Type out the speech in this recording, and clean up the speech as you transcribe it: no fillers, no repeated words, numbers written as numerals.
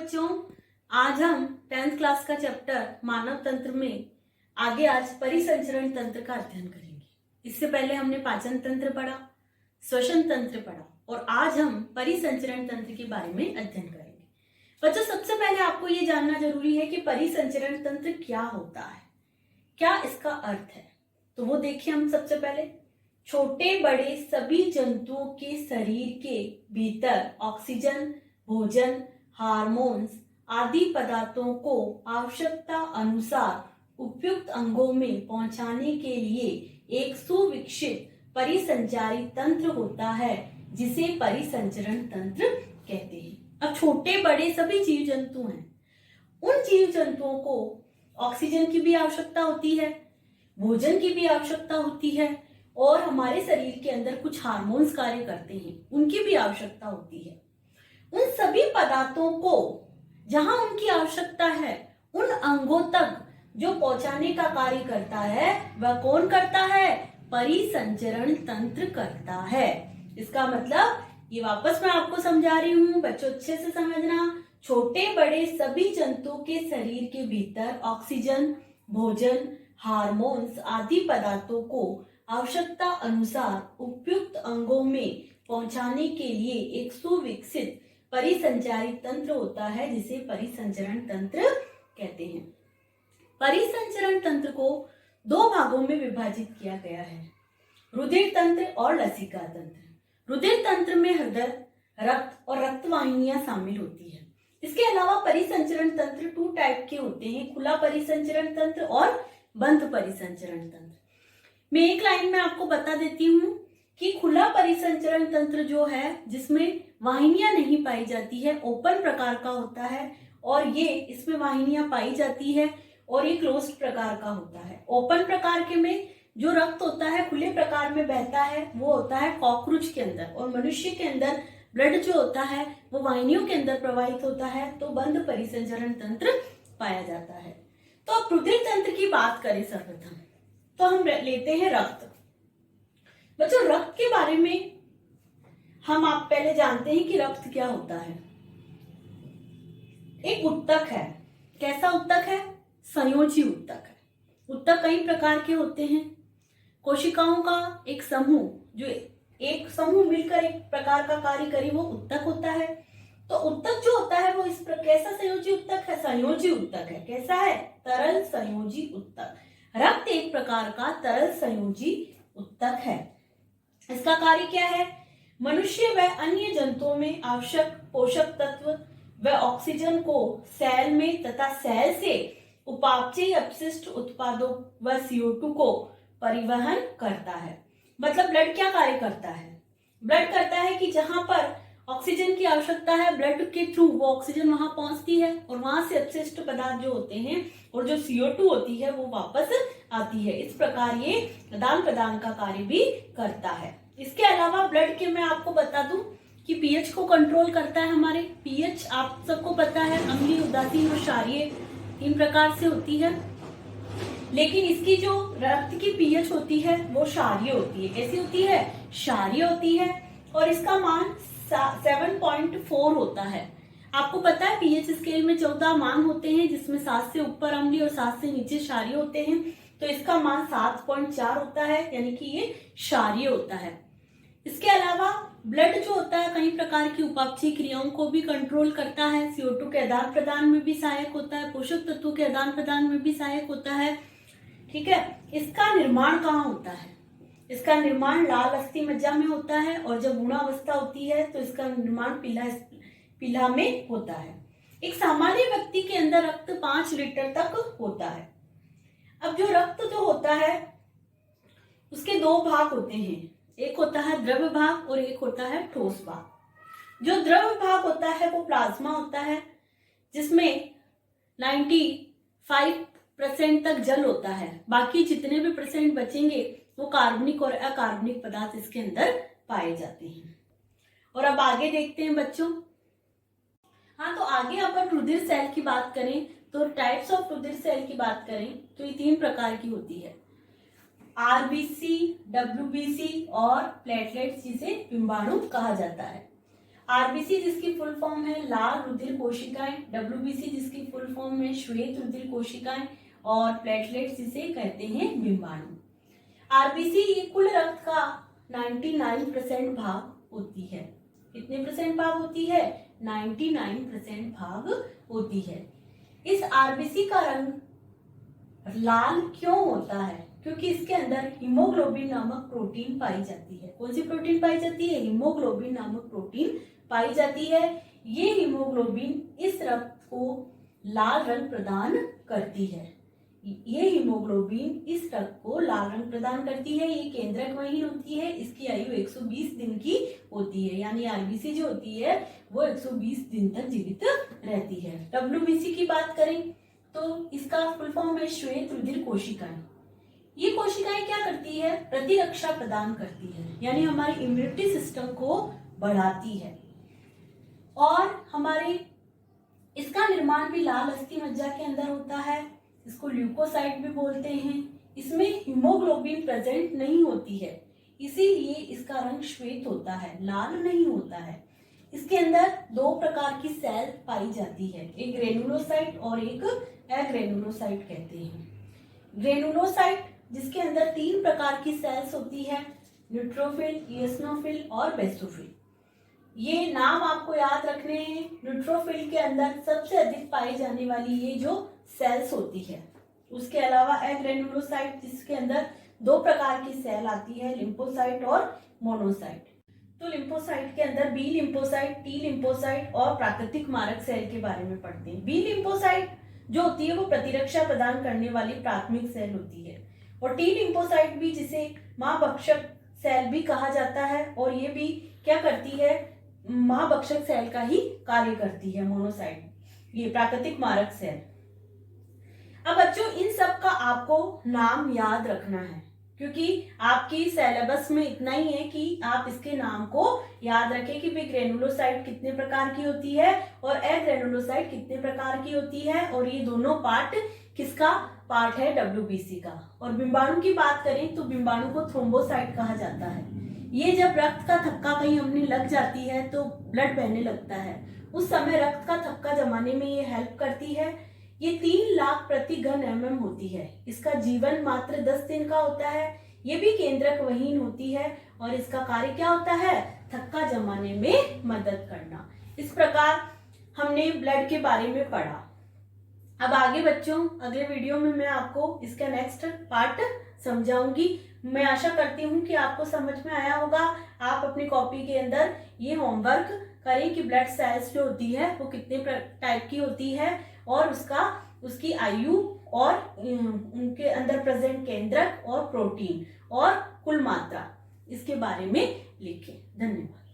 बच्चों, आज हम 10th क्लास का चैप्टर मानव तंत्र में आगे आज परिसंचरण तंत्र का अध्ययन करेंगे। इससे पहले हमने पाचन तंत्र पढ़ा, श्वसन तंत्र पढ़ा और आज हम परिसंचरण तंत्र के बारे में अध्ययन करेंगे। बच्चों, सबसे पहले आपको ये जानना जरूरी है कि परिसंचरण तंत्र क्या होता है, क्या इसका अर्थ है। तो वो देखिए हम सबसे पहले छोटे बड़े सभी जंतुओं के शरीर के भीतर ऑक्सीजन, भोजन, हार्मोन्स आदि पदार्थों को आवश्यकता अनुसार उपयुक्त अंगों में पहुंचाने के लिए एक सुविकसित परिसंचारी तंत्र होता है जिसे परिसंचरण तंत्र कहते हैं। अब छोटे बड़े सभी जीव जंतु हैं, उन जीव जंतुओं को ऑक्सीजन की भी आवश्यकता होती है, भोजन की भी आवश्यकता होती है और हमारे शरीर के अंदर कुछ हार्मोन्स कार्य करते हैं, उनकी भी आवश्यकता होती है। उन सभी पदार्थों को जहां उनकी आवश्यकता है उन अंगों तक जो पहुंचाने का कार्य करता है वह कौन करता है? परिसंचरण तंत्र करता है। इसका मतलब ये वापस मैं आपको समझा रही हूं, बच्चों अच्छे से समझना। छोटे बड़े सभी जंतुओं के शरीर के भीतर ऑक्सीजन, भोजन, हार्मोन्स आदि पदार्थों को आवश्यकता अनुसार उपयुक्त अंगों में पहुंचाने के लिए एक सुविकसित परिसंचारी तंत्र होता है जिसे परिसंचरण तंत्र कहते हैं। परिसंचरण तंत्र को दो भागों में विभाजित किया गया है, रुधिर तंत्र और लसिका तंत्र। रुधिर तंत्र में हृदय, रक्त और रक्तवाहिनियां शामिल होती है। इसके अलावा परिसंचरण तंत्र 2 टाइप के होते हैं, खुला परिसंचरण तंत्र और बंद परिसंचरण तंत्र। मैं एक लाइन में आपको बता देती हूँ कि खुला परिसंचरण तंत्र जो है जिसमें वाहिनियां नहीं पाई जाती है, ओपन प्रकार का होता है और ये इसमें वाहिनियां पाई जाती है और ये क्लोज्ड प्रकार का होता है। ओपन प्रकार के में जो रक्त होता है खुले प्रकार में बहता है वो होता है कॉकरोच के अंदर, और मनुष्य के अंदर ब्लड जो होता है वो वाहिनियों के अंदर प्रवाहित होता है, तो बंद परिसंचरण तंत्र पाया जाता है। तो अब रुधिर तंत्र की बात करें सर्वप्रथम तो हम लेते हैं रक्त। बच्चों, रक्त के बारे में हम आप पहले जानते हैं कि रक्त क्या होता है। एक उत्तक है। कैसा उत्तक है? संयोजी उत्तक है। उत्तक कई प्रकार के होते हैं। कोशिकाओं का एक समूह, जो एक समूह मिलकर एक प्रकार का कार्य करे वो उत्तक होता है। तो उत्तक जो होता है वो इस कैसा संयोजी उत्तक है? संयोजी उत्तक है। कैसा है? तरल संयोजी उत्तक। रक्त एक प्रकार का तरल संयोजी उत्तक है। इसका कार्य क्या है? मनुष्य व अन्य जंतुओं में आवश्यक पोषक तत्व व ऑक्सीजन को सेल में तथा सेल से उपापचय अपशिष्ट उत्पादों व CO2 को परिवहन करता है। मतलब ब्लड क्या कार्य करता है? ब्लड करता है कि जहां पर ऑक्सीजन की आवश्यकता है, ब्लड के थ्रू वो ऑक्सीजन वहां पहुंचती है और वहां से अपशिष्ट पदार्थ जो होते हैं और जो CO2 होती है वो वापस आती है। इस प्रकार ये आदान प्रदान का कार्य भी करता है। इसके अलावा ब्लड के मैं आपको बता दूं कि पीएच को कंट्रोल करता है। हमारे पीएच आप सबको पता है, अम्लीय, उदासीन और क्षारीय 3 प्रकार से होती है, लेकिन इसकी जो रक्त की पीएच होती है वो क्षारीय होती है। कैसी होती है? क्षारीय होती है और इसका मान 7.4 होता है। आपको पता है पीएच स्केल में 14 मान होते हैं जिसमें 7 से ऊपर अम्लीय और 7 से नीचे क्षारीय होते हैं, तो इसका मान 7.4 होता है, यानी कि ये क्षारीय होता है। इसके अलावा ब्लड जो होता है कई प्रकार की उपापचय क्रियाओं को भी कंट्रोल करता है। CO2 के आदान प्रदान में भी सहायक होता है, पोषक तत्वों के आदान प्रदान में भी सहायक होता है। ठीक है। इसका निर्माण कहाँ होता है? इसका निर्माण लाल अस्थि मज्जा में होता है और जब गुणावस्था होती है तो इसका निर्माण पीला में होता है। एक सामान्य व्यक्ति के अंदर रक्त 5 लीटर तक होता है। अब जो रक्त जो होता है उसके 2 भाग होते हैं, एक होता है द्रव्य भाग और एक होता है ठोस भाग। जो द्रव्य भाग होता है वो प्लाज्मा होता है जिसमें 95% तक जल होता है, बाकी जितने भी % बचेंगे वो कार्बनिक और अकार्बनिक पदार्थ इसके अंदर पाए जाते हैं। और अब आगे देखते हैं बच्चों। हाँ, तो आगे अपन रुधिर सेल की बात करें तो टाइप्स ऑफ रुधिर सेल की बात करें तो ये 3 प्रकार की होती है, RBC, WBC और प्लेटलेट्स जिसे बिंबाणु कहा जाता है। आरबीसी जिसकी फुल फॉर्म है लाल रुधिर कोशिकाएं, डब्ल्यूबीसी जिसकी फुल फॉर्म है श्वेत रुधिर कोशिकाएं, और प्लेटलेट्स जिसे कहते हैं बिंबाणु। आरबीसी ये कुल रक्त का 99% भाग होती है। कितने परसेंट भाग होती है? 99% भाग होती है। इस आरबीसी का रंग लाल क्यों होता है? क्योंकि इसके अंदर हीमोग्लोबिन नामक प्रोटीन पाई जाती है। कौन सी प्रोटीन पाई जाती है? हीमोग्लोबिन नामक प्रोटीन पाई जाती है। ये हीमोग्लोबिन इस रक्त को लाल रंग प्रदान करती है। ये हीमोग्लोबिन इस रक्त को लाल रंग प्रदान करती है। ये केंद्रक वहीन होती है। इसकी आयु 120 दिन की होती है, यानी आरबीसी जो होती है वो 120 दिन तक जीवित रहती है। डब्ल्यूबीसी की बात करें तो इसका फुल फॉर्म है श्वेत रुधिर कोशिकाएं। ये कोशिकाएं क्या करती है? प्रतिरक्षा प्रदान करती है, यानी हमारी इम्यूनिटी सिस्टम को बढ़ाती है। और हमारे इसका निर्माण भी लाल अस्थि मज्जा के अंदर होता है। इसको ल्यूकोसाइट भी बोलते हैं। इसमें हीमोग्लोबिन प्रेजेंट नहीं होती है, इसीलिए इसका रंग श्वेत होता है, लाल नहीं होता है। इसके अंदर दो प्रकार की सेल पाई जाती है, एक ग्रेनुलोसाइट और एक एग्रेनुलोसाइट कहते हैं। ग्रेनुलोसाइट जिसके अंदर 3 प्रकार की सेल्स होती है, न्यूट्रोफिल, इओसिनोफिल और बेसोफिल। ये नाम आपको याद रखने हैं। न्यूट्रोफिल के अंदर सबसे अधिक पाई जाने वाली ये जो सेल्स होती है। उसके अलावा एग्रेनुलोसाइट जिसके अंदर 2 प्रकार की सेल आती है, लिम्फोसाइट और मोनोसाइट। तो लिम्फोसाइट के अंदर बी लिम्फोसाइट, टी लिम्फोसाइट और प्राकृतिक मारक सेल के बारे में पढ़ते हैं। बी लिम्फोसाइट जो होती है वो प्रतिरक्षा प्रदान करने वाली प्राथमिक सेल होती है, और टी लिम्फोसाइट भी जिसे मां भक्षक सेल भी कहा जाता है, और ये भी क्या करती है? मां भक्षक सेल का ही कार्य करती है। मोनोसाइट ये प्राकृतिक मारक सेल। अब बच्चों इन सब का आपको नाम याद रखना है, क्योंकि आपकी सिलेबस में इतना ही है कि आप इसके नाम को याद रखें कि भाई ग्रेनुलोसाइट कितने प्रकार की होती है और एग्रेनुलोसाइट कितने प्रकार की होती है, और ये दोनों पार्ट किसका पार्ट है? डब्ल्यूबीसी का। और बिंबाणु की बात करें तो बिंबाणु को थ्रोम्बोसाइट कहा जाता है। ये जब रक्त का थक्का कहीं हमने लग जाती है तो ब्लड बहने लगता है, उस समय रक्त का थक्का जमाने में ये हेल्प करती है। ये 3 लाख प्रति घन mm होती है। इसका जीवन मात्र 10 दिन का होता है। ये भी केंद्रक वहीन होती है, और इसका कार्य क्या होता है? थक्का जमाने में मदद करना। इस प्रकार हमने ब्लड के बारे में पढ़ा। अब आगे बच्चों अगले वीडियो में मैं आपको इसका नेक्स्ट पार्ट समझाऊंगी। मैं आशा करती हूँ कि आपको समझ में आया होगा। आप अपनी कॉपी के अंदर ये होमवर्क करें कि ब्लड सेल्स जो होती है वो कितने टाइप की होती है, और उसकी आयु और उनके अंदर प्रेजेंट केंद्रक और प्रोटीन और कुल मात्रा इसके बारे में लिखें। धन्यवाद।